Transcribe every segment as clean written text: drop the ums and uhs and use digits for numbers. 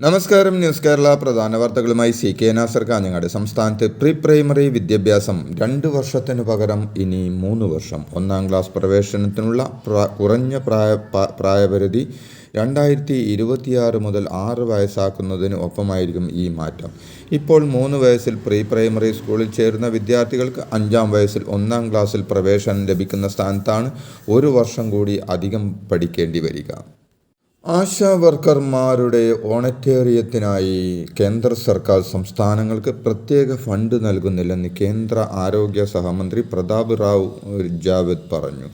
നമസ്കാരം. ന്യൂസ് കേരള പ്രധാന വാർത്തകളുമായി CK നാസർ കാഞ്ഞങ്ങാട്. സംസ്ഥാനത്ത് പ്രീ പ്രൈമറി വിദ്യാഭ്യാസം 2 വർഷത്തിനു പകരം ഇനി 3 വർഷം. 1-ാം ക്ലാസ് പ്രവേശനത്തിനുള്ള കുറഞ്ഞ പ്രായപരിധി 2026 മുതൽ 6 വയസ്സാക്കുന്നതിന് ഒപ്പമായിരിക്കും ഈ മാറ്റം. ഇപ്പോൾ 3 വയസ്സിൽ പ്രീ പ്രൈമറി സ്കൂളിൽ ചേരുന്ന വിദ്യാർത്ഥികൾക്ക് 5-ാം വയസ്സിൽ 1-ാം ക്ലാസ്സിൽ പ്രവേശനം ലഭിക്കുന്ന സ്ഥാനത്താണ് 1 വർഷം കൂടി അധികം പഠിക്കേണ്ടി വരിക. ആശാ വർക്കർമാരുടെ ഓണറ്റേറിയത്തിനായി കേന്ദ്ര സർക്കാർ സംസ്ഥാനങ്ങൾക്ക് പ്രത്യേക ഫണ്ട് നൽകുന്നില്ലെന്ന് കേന്ദ്ര ആരോഗ്യ സഹമന്ത്രി പ്രതാപ് റാവു ജാവദ് പറഞ്ഞു.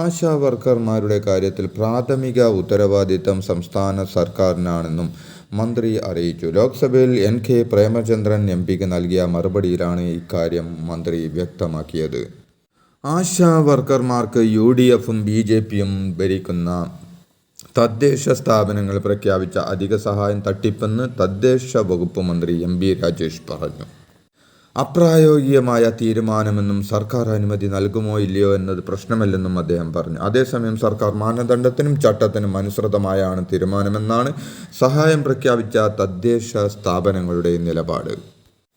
ആശാ വർക്കർമാരുടെ കാര്യത്തിൽ പ്രാഥമിക ഉത്തരവാദിത്തം സംസ്ഥാന സർക്കാരിനാണെന്നും മന്ത്രി അറിയിച്ചു. ലോക്സഭയിൽ NK പ്രേമചന്ദ്രൻ MPക്ക് നൽകിയ മറുപടിയിലാണ് ഇക്കാര്യം മന്ത്രി വ്യക്തമാക്കിയത്. ആശാ വർക്കർമാർക്ക് UDFും BJPയും ഭരിക്കുന്ന തദ്ദേശ സ്ഥാപനങ്ങൾ പ്രഖ്യാപിച്ച അധിക സഹായം തട്ടിപ്പെന്ന് തദ്ദേശ വകുപ്പ് മന്ത്രി MB രാജേഷ് പറഞ്ഞു. അപ്രായോഗികമായ തീരുമാനമെന്നും സർക്കാർ അനുമതി നൽകുമോ ഇല്ലയോ എന്നത് പ്രശ്നമല്ലെന്നും അദ്ദേഹം പറഞ്ഞു. അതേസമയം സർക്കാർ മാനദണ്ഡത്തിനും ചട്ടത്തിനും അനുസൃതമായാണ് തീരുമാനമെന്നാണ് സഹായം പ്രഖ്യാപിച്ച തദ്ദേശ സ്ഥാപനങ്ങളുടെ നിലപാട്.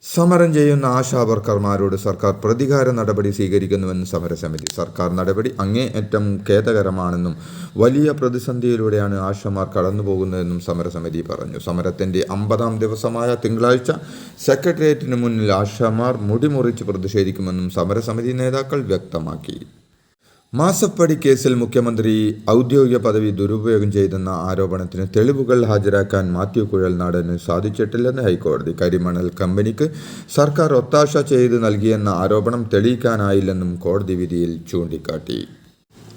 സമരം ചെയ്യുന്ന ആശാ വർക്കർമാരോട് സർക്കാർ പ്രതികാര നടപടി സ്വീകരിക്കുന്നുവെന്ന് സമരസമിതി. സർക്കാർ നടപടി അങ്ങേയറ്റം ഖേദകരമാണെന്നും വലിയ പ്രതിസന്ധിയിലൂടെയാണ് ആശമാർ കടന്നുപോകുന്നതെന്നും സമരസമിതി പറഞ്ഞു. സമരത്തിന്റെ 50-ാം ദിവസമായ തിങ്കളാഴ്ച സെക്രട്ടേറിയറ്റിന് മുന്നിൽ ആശമാർ മുടിമുറിച്ച് പ്രതിഷേധിക്കുമെന്നും സമരസമിതി നേതാക്കൾ വ്യക്തമാക്കി. മാസപ്പടി കേസിൽ മുഖ്യമന്ത്രി ഔദ്യോഗിക പദവി ദുരുപയോഗം ചെയ്തെന്ന ആരോപണത്തിന് തെളിവുകൾ ഹാജരാക്കാൻ മാത്യു കുഴൽനാടന് സാധിച്ചിട്ടില്ലെന്ന് ഹൈക്കോടതി. കരിമണൽ കമ്പനിക്ക് സർക്കാർ ഒത്താശ ചെയ്ത് നൽകിയെന്ന ആരോപണം തെളിയിക്കാനായില്ലെന്നും കോടതി വിധിയിൽ ചൂണ്ടിക്കാട്ടി.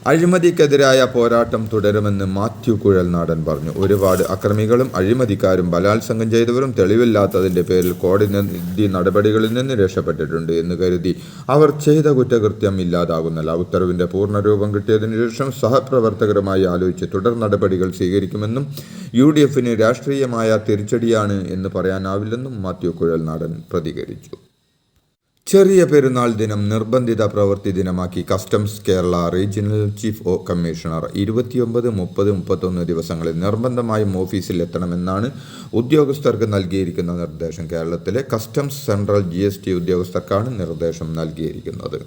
അഴിമതിക്കെതിരായ പോരാട്ടം തുടരുമെന്ന് മാത്യു കുഴൽനാടൻ പറഞ്ഞു. ഒരുപാട് അക്രമികളും അഴിമതിക്കാരും ബലാത്സംഗം ചെയ്തവരും തെളിവില്ലാത്തതിൻ്റെ പേരിൽ കോടതി നടപടികളിൽ നിന്ന് രക്ഷപ്പെട്ടിട്ടുണ്ട് എന്ന് കരുതി അവർ ചെയ്ത കുറ്റകൃത്യം ഇല്ലാതാകുന്നില്ല. ഉത്തരവിൻ്റെ പൂർണ്ണരൂപം കിട്ടിയതിനു ശേഷം സഹപ്രവർത്തകരുമായി ആലോചിച്ച് തുടർ നടപടികൾ സ്വീകരിക്കുമെന്നും UDFന് രാഷ്ട്രീയമായ തിരിച്ചടിയാണ് എന്ന് പറയാനാവില്ലെന്നും മാത്യു കുഴൽനാടൻ പ്രതികരിച്ചു. ചെറിയ പെരുന്നാൾ ദിനം നിർബന്ധിത പ്രവൃത്തി ദിനമാക്കി customs Kerala regional chief commissioner. 29, 30, 31 ദിവസങ്ങളിൽ നിർബന്ധമായും ഓഫീസിൽ എത്തണമെന്നാണ് ഉദ്യോഗസ്ഥർക്ക് നൽകിയിരിക്കുന്ന നിർദ്ദേശം. കേരളത്തിലെ കസ്റ്റംസ് സെൻട്രൽ GST ഉദ്യോഗസ്ഥർക്കാണ് നിർദ്ദേശം നൽകിയിരിക്കുന്നത്.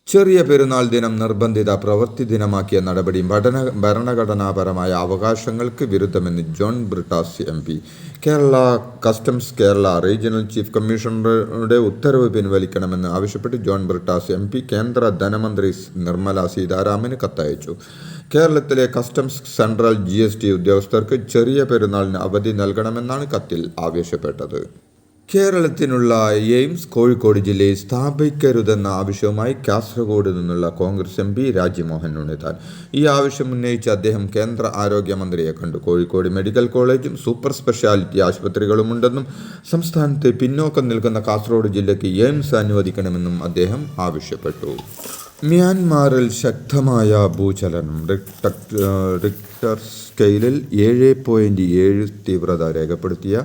ചെറിയ പെരുന്നാൾ ദിനം നിർബന്ധിത പ്രവൃത്തി ദിനമാക്കിയ നടപടി ഭരണഘടനാപരമായ അവകാശങ്ങൾക്ക് വിരുദ്ധമെന്ന് John Brittas MP. Kerala customs Kerala regional chief കമ്മീഷണറുടെ ഉത്തരവ് പിൻവലിക്കണമെന്ന് ആവശ്യപ്പെട്ട് ജോൺ ബ്രിട്ടാസ് MP കേന്ദ്ര ധനമന്ത്രി നിർമ്മല സീതാരാമന് കത്തയച്ചു. കേരളത്തിലെ കസ്റ്റംസ് സെൻട്രൽ GST ഉദ്യോഗസ്ഥർക്ക് ചെറിയ പെരുന്നാളിന് അവധി നൽകണമെന്നാണ് കത്തിൽ ആവശ്യപ്പെട്ടത്. കേരളത്തിനുള്ള എയിംസ് കോഴിക്കോട് ജില്ലയിൽ സ്ഥാപിക്കരുതെന്ന ആവശ്യവുമായി കാസർഗോഡ് നിന്നുള്ള കോൺഗ്രസ് MP രാജ്മോഹൻ ഉണ്ണിത്താൻ. ഈ ആവശ്യം ഉന്നയിച്ച് അദ്ദേഹം കേന്ദ്ര ആരോഗ്യമന്ത്രിയെ കണ്ടു. കോഴിക്കോട് മെഡിക്കൽ കോളേജും സൂപ്പർ സ്പെഷ്യാലിറ്റി ആശുപത്രികളുമുണ്ടെന്നും സംസ്ഥാനത്ത് പിന്നോക്കം നിൽക്കുന്ന കാസർഗോഡ് ജില്ലയ്ക്ക് എയിംസ് അനുവദിക്കണമെന്നും അദ്ദേഹം ആവശ്യപ്പെട്ടു. മ്യാൻമാറിൽ ശക്തമായ ഭൂചലനം. റിക്ടർ സ്കെയിലിൽ 7.7 തീവ്രത രേഖപ്പെടുത്തിയ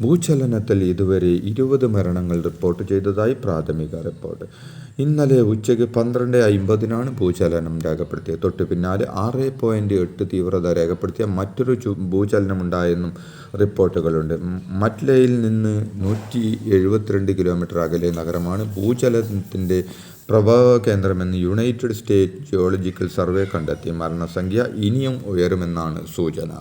ഭൂചലനത്തിൽ ഇതുവരെ 20 മരണങ്ങൾ റിപ്പോർട്ട് ചെയ്തതായി പ്രാഥമിക റിപ്പോർട്ട്. ഇന്നലെ ഉച്ചയ്ക്ക് 12:50 ഭൂചലനം രേഖപ്പെടുത്തിയത്. തൊട്ടു പിന്നാലെ 6.8 തീവ്രത രേഖപ്പെടുത്തിയ മറ്റൊരു ഭൂചലനമുണ്ടായെന്നും റിപ്പോർട്ടുകളുണ്ട്. മറ്റ്ലയിൽ നിന്ന് 172 കിലോമീറ്റർ അകലെ നഗരമാണ് ഭൂചലനത്തിൻ്റെ പ്രഭവ കേന്ദ്രമെന്ന് യുണൈറ്റഡ് സ്റ്റേറ്റ് ജിയോളജിക്കൽ സർവേ കണ്ടെത്തി. മരണസംഖ്യ ഇനിയും ഉയരുമെന്നാണ് സൂചന.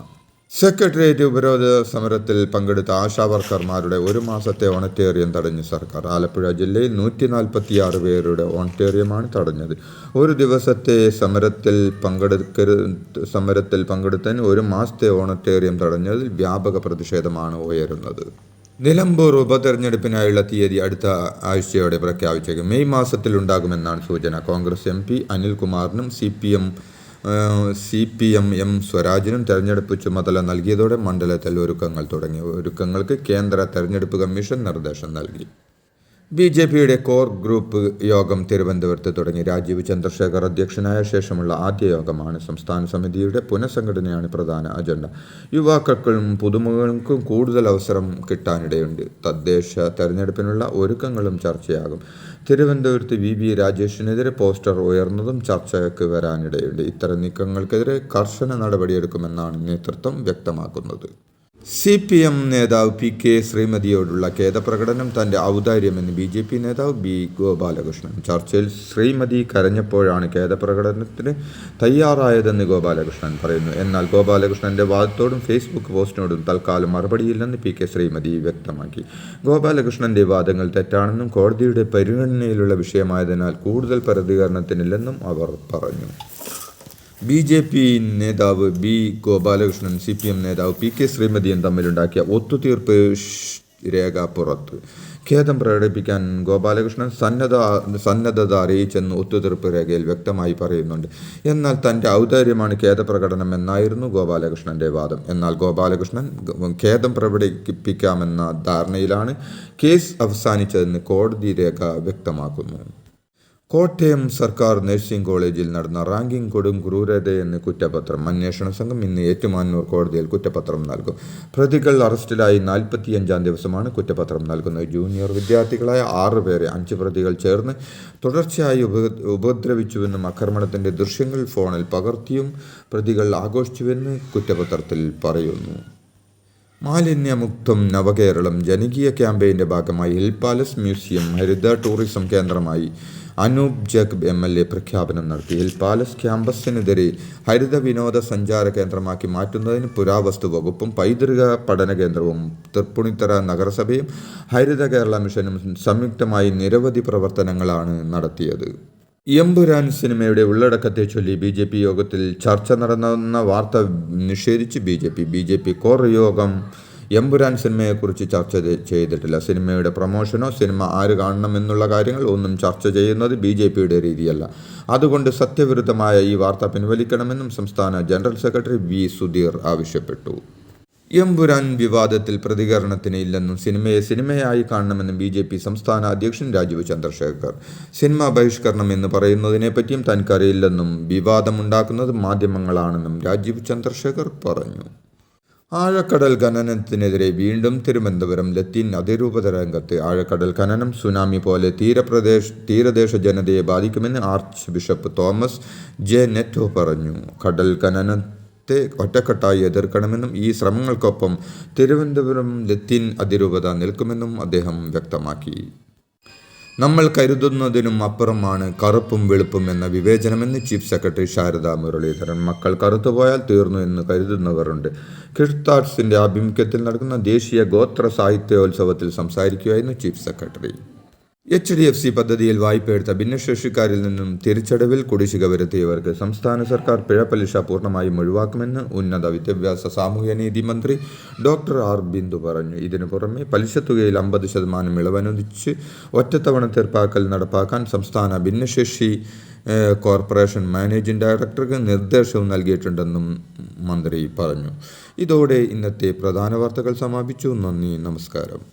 സെക്രട്ടേറിയറ്റ് ഉപരോധ സമരത്തിൽ പങ്കെടുത്ത ആശാ വർക്കർമാരുടെ 1 മാസത്തെ ഓണറ്റേറിയം തടഞ്ഞു സർക്കാർ. ആലപ്പുഴ ജില്ലയിൽ 146 പേരുടെ ഓണറ്റേറിയമാണ് തടഞ്ഞത്. ഒരു ദിവസത്തെ സമരത്തിൽ പങ്കെടുത്തതിന് 1 മാസത്തെ ഓണറ്റേറിയം തടഞ്ഞതിൽ വ്യാപക പ്രതിഷേധമാണ് ഉയരുന്നത്. നിലമ്പൂർ ഉപതെരഞ്ഞെടുപ്പിനായുള്ള തീയതി അടുത്ത ആഴ്ചയോടെ പ്രഖ്യാപിച്ചേക്കും. മെയ് മാസത്തിലുണ്ടാകുമെന്നാണ് സൂചന. കോൺഗ്രസ് MP അനിൽകുമാറിനും CPM M സ്വരാജിനും തെരഞ്ഞെടുപ്പ് ചുമതല നൽകിയതോടെ മണ്ഡലത്തിൽ ഒരുക്കങ്ങൾ തുടങ്ങി. ഒരുക്കങ്ങൾക്ക് കേന്ദ്ര തെരഞ്ഞെടുപ്പ് കമ്മീഷൻ നിർദ്ദേശം നൽകി. BJPയുടെ കോർ ഗ്രൂപ്പ് യോഗം തിരുവനന്തപുരത്ത് തുടങ്ങി. രാജീവ് ചന്ദ്രശേഖർ അധ്യക്ഷനായ ശേഷമുള്ള ആദ്യ യോഗമാണ്. സംസ്ഥാന സമിതിയുടെ പുനഃസംഘടനയാണ് പ്രധാന അജണ്ട. യുവാക്കൾക്കും പുതുമുഖങ്ങൾക്കും കൂടുതൽ അവസരം കിട്ടാനിടയുണ്ട്. തദ്ദേശ തെരഞ്ഞെടുപ്പിനുള്ള ഒരുക്കങ്ങളും ചർച്ചയാകും. തിരുവനന്തപുരത്ത് VB രാജേഷിനെതിരെ പോസ്റ്റർ ഉയർന്നതും ചർച്ചയ്ക്ക് വരാനിടയുണ്ട്. ഇത്തരം നീക്കങ്ങൾക്കെതിരെ കർശന നടപടിയെടുക്കുമെന്നാണ് നേതൃത്വം വ്യക്തമാക്കുന്നത്. CPM നേതാവ് PK ശ്രീമതിയോടുള്ള ഖേദപ്രകടനം തൻ്റെ ഔദാര്യമെന്ന് BJP നേതാവ് B. ഗോപാലകൃഷ്ണൻ. ചർച്ചയിൽ ശ്രീമതി കരഞ്ഞപ്പോഴാണ് ഖേദപ്രകടനത്തിന് തയ്യാറായതെന്ന് ഗോപാലകൃഷ്ണൻ പറയുന്നു. എന്നാൽ ഗോപാലകൃഷ്ണൻ്റെ വാദത്തോടും ഫേസ്ബുക്ക് പോസ്റ്റിനോടും തൽക്കാലം മറുപടിയില്ലെന്ന് PK ശ്രീമതി വ്യക്തമാക്കി. ഗോപാലകൃഷ്ണൻ്റെ വാദങ്ങൾ തെറ്റാണെന്നും കോടതിയുടെ പരിഗണനയിലുള്ള വിഷയമായതിനാൽ കൂടുതൽ പ്രതികരണത്തിനില്ലെന്നും അവർ പറഞ്ഞു. BJP നേതാവ് B. ഗോപാലകൃഷ്ണൻ CPM നേതാവ് PK ശ്രീമതിയും തമ്മിലുണ്ടാക്കിയ ഒത്തുതീർപ്പ് രേഖ പുറത്ത്. ഖേദം പ്രകടിപ്പിക്കാൻ ഗോപാലകൃഷ്ണൻ സന്നദ്ധത അറിയിച്ചെന്ന് ഒത്തുതീർപ്പ് രേഖയിൽ വ്യക്തമായി പറയുന്നുണ്ട്. എന്നാൽ തൻ്റെ ഔദാര്യമാണ് ഖേദപ്രകടനം എന്നായിരുന്നു ഗോപാലകൃഷ്ണൻ്റെ വാദം. എന്നാൽ ഗോപാലകൃഷ്ണൻ ഖേദം പ്രകടിപ്പിക്കാമെന്ന ധാരണയിലാണ് കേസ് അവസാനിച്ചതെന്ന് കോടതി രേഖ വ്യക്തമാക്കുന്നു. കോട്ടയം സർക്കാർ നഴ്സിംഗ് കോളേജിൽ നടന്ന റാങ്കിംഗ് കൊടും ക്രൂരതയെന്ന് കുറ്റപത്രം. അന്വേഷണ സംഘം ഇന്ന് ഏറ്റുമാനൂർ കോടതിയിൽ കുറ്റപത്രം നൽകും. പ്രതികൾ അറസ്റ്റിലായി 45-ാം ദിവസമാണ് കുറ്റപത്രം നൽകുന്നത്. ജൂനിയർ വിദ്യാർത്ഥികളായ 6 പേരെ 5 പ്രതികൾ ചേർന്ന് തുടർച്ചയായി ഉപദ്രവിച്ചുവെന്നും ആക്രമണത്തിൻ്റെ ദൃശ്യങ്ങൾ ഫോണിൽ പകർത്തിയും പ്രതികൾ ആഘോഷിച്ചുവെന്ന് കുറ്റപത്രത്തിൽ പറയുന്നു. മാലിന്യമുക്തം നവകേരളം ജനകീയ ക്യാമ്പയിൻ്റെ ഭാഗമായി ഹിൽ പാലസ് മ്യൂസിയം ഹരിത ടൂറിസം കേന്ദ്രമായി അനൂപ് ജേക്കബ് MLA പ്രഖ്യാപനം നടത്തി. ഹിൽ പാലസ് ക്യാമ്പസിനെതിരെ ഹരിത വിനോദ സഞ്ചാര കേന്ദ്രമാക്കി മാറ്റുന്നതിന് പുരാവസ്തു വകുപ്പും പൈതൃക പഠന കേന്ദ്രവും തൃപ്പൂണിത്തുറ നഗരസഭയും ഹരിത കേരള മിഷനും സംയുക്തമായി നിരവധി പ്രവർത്തനങ്ങളാണ് നടത്തിയത്. എമ്പുരാൻ സിനിമയുടെ ഉള്ളടക്കത്തെ ചൊല്ലി BJP യോഗത്തിൽ ചർച്ച നടന്ന വാർത്ത നിഷേധിച്ച് BJP കോർ യോഗം എമ്പുരാൻ സിനിമയെക്കുറിച്ച് ചർച്ച ചെയ്തിട്ടില്ല. സിനിമയുടെ പ്രൊമോഷനോ സിനിമ ആര് കാണണമെന്നുള്ള കാര്യങ്ങൾ ഒന്നും ചർച്ച ചെയ്യുന്നത് BJPയുടെ രീതിയല്ല. അതുകൊണ്ട് സത്യവിരുദ്ധമായ ഈ വാർത്ത പിൻവലിക്കണമെന്നും സംസ്ഥാന ജനറൽ സെക്രട്ടറി V. സുധീർ ആവശ്യപ്പെട്ടു. എമ്പുരാൻ വിവാദത്തിൽ പ്രതികരണത്തിന് ഇല്ലെന്നും സിനിമയെ സിനിമയായി കാണണമെന്നും BJP സംസ്ഥാന അധ്യക്ഷൻ രാജീവ് ചന്ദ്രശേഖർ. സിനിമ ബഹിഷ്കരണം എന്ന് പറയുന്നതിനെപ്പറ്റിയും തനിക്കറിയില്ലെന്നും വിവാദമുണ്ടാക്കുന്നത് മാധ്യമങ്ങളാണെന്നും രാജീവ് ചന്ദ്രശേഖർ പറഞ്ഞു. ആഴക്കടൽ ഖനനത്തിനെതിരെ വീണ്ടും തിരുവനന്തപുരം ലത്തീൻ അതിരൂപത രംഗത്ത്. ആഴക്കടൽ ഖനനം സുനാമി പോലെ തീരദേശ ജനതയെ ബാധിക്കുമെന്ന് ആർച്ച് ബിഷപ്പ് തോമസ് J. നെറ്റോ പറഞ്ഞു. കടൽ ഖനനത്തെ ഒറ്റക്കെട്ടായി എതിർക്കണമെന്നും ഈ ശ്രമങ്ങൾക്കൊപ്പം തിരുവനന്തപുരം ലത്തീൻ അതിരൂപത നിൽക്കുമെന്നും അദ്ദേഹം വ്യക്തമാക്കി. നമ്മൾ കരുതുന്നതിനും അപ്പുറമാണ് കറുപ്പും വെളുപ്പും എന്ന വിവേചനമെന്ന് ചീഫ് സെക്രട്ടറി ശാരദാ മുരളീധരൻ. മക്കൾ കറുത്തുപോയാൽ തീർന്നു എന്ന് കരുതുന്നവരുണ്ട്. കിർത്താർട്സിൻ്റെ ആഭിമുഖ്യത്തിൽ നടക്കുന്ന ദേശീയ ഗോത്ര സാഹിത്യോത്സവത്തിൽ സംസാരിക്കുകയായിരുന്നു ചീഫ് സെക്രട്ടറി. HDFC പദ്ധതിയിൽ വായ്പയെടുത്ത ഭിന്നശേഷിക്കാരിൽ നിന്നും തിരിച്ചടവിൽ കുടിശ്ശിക വരുത്തിയവർക്ക് സംസ്ഥാന സർക്കാർ പിഴപ്പലിശ പൂർണ്ണമായും ഒഴിവാക്കുമെന്ന് ഉന്നത വിദ്യാഭ്യാസ സാമൂഹ്യനീതി മന്ത്രി ഡോക്ടർ R. ബിന്ദു പറഞ്ഞു. ഇതിനു പുറമെ പലിശത്തുകയിൽ 50% ഇളവനുവദിച്ച് ഒറ്റത്തവണ തീർപ്പാക്കൽ നടപ്പാക്കാൻ സംസ്ഥാന ഭിന്നശേഷി കോർപ്പറേഷൻ മാനേജിംഗ് ഡയറക്ടർക്ക് നിർദ്ദേശവും നൽകിയിട്ടുണ്ടെന്നും മന്ത്രി പറഞ്ഞു. ഇതോടെ ഇന്നത്തെ പ്രധാന വാർത്തകൾ സമാപിച്ചു. നന്ദി, നമസ്കാരം.